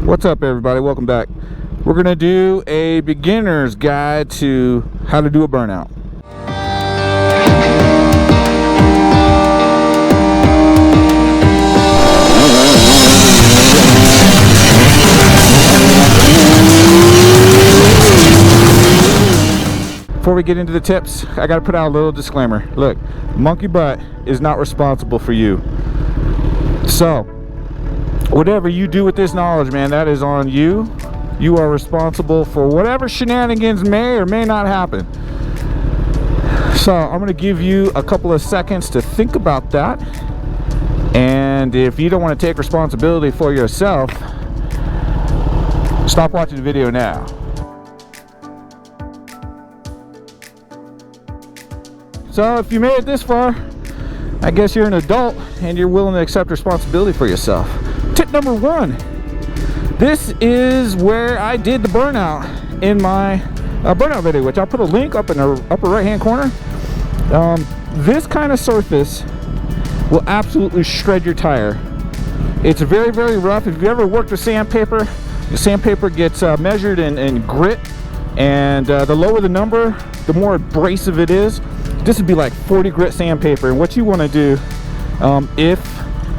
What's up, everybody? Welcome back. We're gonna do a beginner's guide to how to do a burnout. Before we get into the tips, I gotta put out a little disclaimer. Look, Monkey Butt is not responsible for you. So, whatever you do with this knowledge, man, that is on you. You are responsible for whatever shenanigans may or may not happen. So, I'm gonna give you a couple of seconds to think about that. And if you don't want to take responsibility for yourself, stop watching the video now. So if you made it this far, I guess you're an adult and you're willing to accept responsibility for yourself. Tip number one. This is where I did the burnout in my burnout video, which I'll put a link up in the upper right hand corner. This kind of surface will absolutely shred your tire. It's very, very rough. If you ever worked with sandpaper, the sandpaper gets measured in grit, and the lower the number, the more abrasive it is. This would be like 40 grit sandpaper, and what you want to do if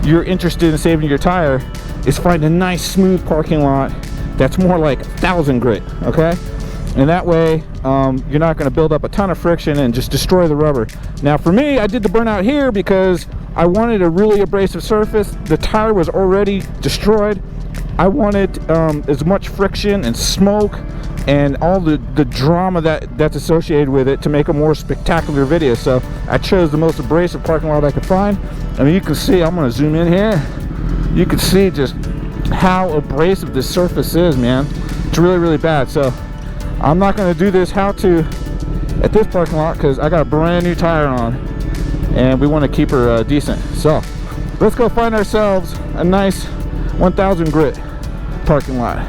you're interested in saving your tire is find a nice smooth parking lot that's more like 1,000 grit, okay? And that way you're not going to build up a ton of friction and just destroy the rubber. Now for me, I did the burnout here because I wanted a really abrasive surface. The tire was already destroyed. I wanted as much friction and smoke and all the drama that's associated with it to make a more spectacular video. So I chose the most abrasive parking lot I could find. I mean, you can see, I'm gonna zoom in here. You can see just how abrasive this surface is, man. It's really, really bad. So I'm not gonna do this how-to at this parking lot because I got a brand new tire on and we wanna keep her decent. So let's go find ourselves a nice 1,000 grit parking lot.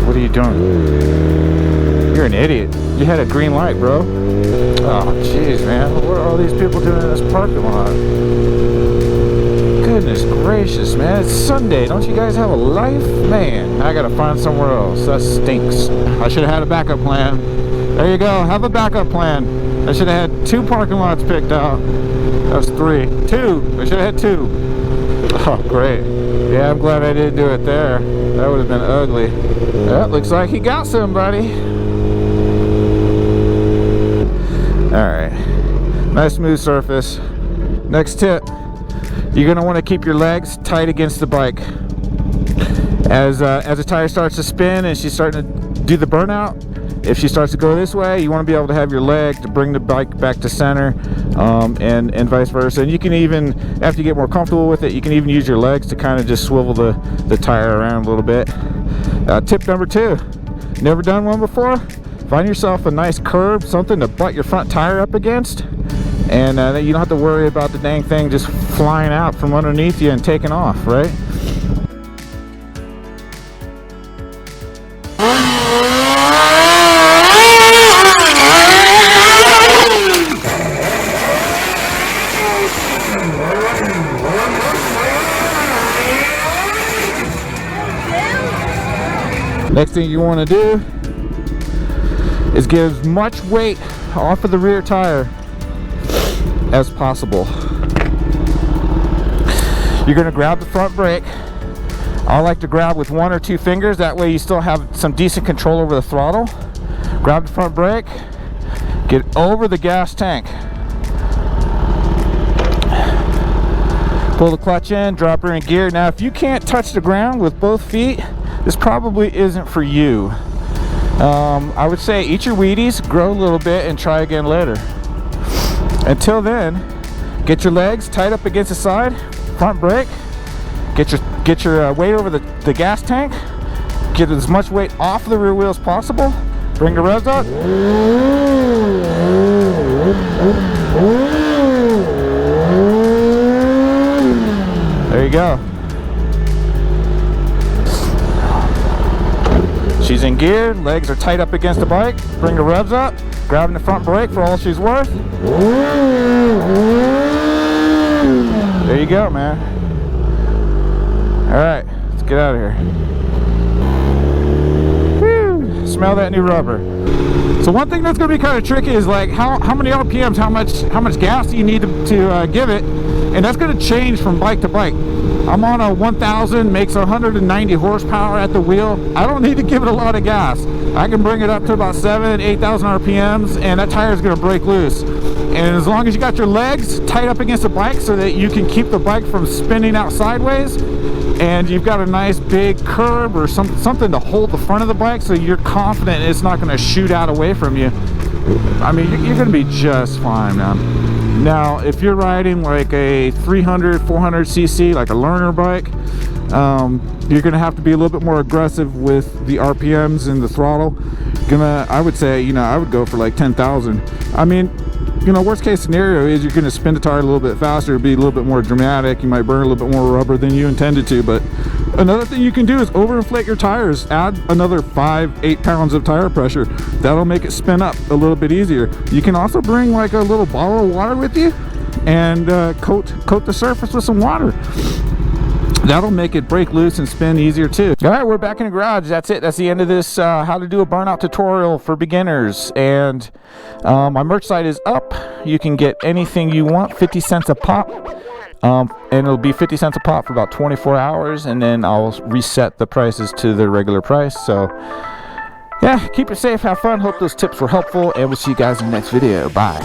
What are you doing? You're an idiot. You had a green light, bro. Oh, jeez, man. What are all these people doing in this parking lot? Goodness gracious, man. It's Sunday. Don't you guys have a life? Man, I gotta find somewhere else. That stinks. I should have had a backup plan. There you go. Have a backup plan. I should have had 2 parking lots picked out. That's 3. 2. I should have had 2. Oh, great. Yeah, I'm glad I didn't do it there. That would have been ugly. That looks like he got somebody. Alright. Nice smooth surface. Next tip. You're going to want to keep your legs tight against the bike. As the tire starts to spin and she's starting to do the burnout, if she starts to go this way, you want to be able to have your leg to bring the bike back to center, and vice versa. And you can even, after you get more comfortable with it, you can even use your legs to kind of just swivel the tire around a little bit. Tip number 2, never done one before? Find yourself a nice curb, something to butt your front tire up against, and then you don't have to worry about the dang thing just flying out from underneath you and taking off, right? Next thing you want to do is get as much weight off of the rear tire as possible. You're going to grab the front brake. I like to grab with 1 or 2 fingers. That way you still have some decent control over the throttle. Grab the front brake. Get over the gas tank. Pull the clutch in, drop her in gear. Now if you can't touch the ground with both feet, this probably isn't for you. I would say eat your Wheaties, grow a little bit, and try again later. Until then, get your legs tight up against the side, front brake, get your weight over the gas tank, get as much weight off the rear wheel as possible, bring the revs up. There you go. She's in gear, legs are tight up against the bike, bring the revs up, grabbing the front brake for all she's worth. There you go, man. Alright, let's get out of here. smell that new rubber. So one thing that's going to be kind of tricky is like how many RPMs, how much gas do you need to give it, and that's going to change from bike to bike. I'm on a 1000, makes 190 horsepower at the wheel. I don't need to give it a lot of gas. I can bring it up to about 8,000 RPMs, and that tire is going to break loose. And as long as you got your legs tight up against the bike so that you can keep the bike from spinning out sideways, and you've got a nice big curb or something to hold the front of the bike so you're confident it's not going to shoot out away from you, I mean, you're going to be just fine, man. Now, if you're riding like a 300, 400 cc, like a learner bike, you're going to have to be a little bit more aggressive with the RPMs and the throttle. I would say, you know, I would go for like 10,000. I mean, you know, worst case scenario is you're going to spin the tire a little bit faster, be a little bit more dramatic. You might burn a little bit more rubber than you intended to. But another thing you can do is overinflate your tires. Add another 5-8 pounds of tire pressure. That'll make it spin up a little bit easier. You can also bring like a little bottle of water with you and coat the surface with some water. That'll make it break loose and spin easier too. All right, we're back in the garage. That's it. That's the end of this how to do a burnout tutorial for beginners. And my merch site is up. You can get anything you want, 50 cents a pop. And it'll be 50 cents a pop for about 24 hours. And then I'll reset the prices to their regular price. So yeah, keep it safe, have fun. Hope those tips were helpful. And we'll see you guys in the next video. Bye.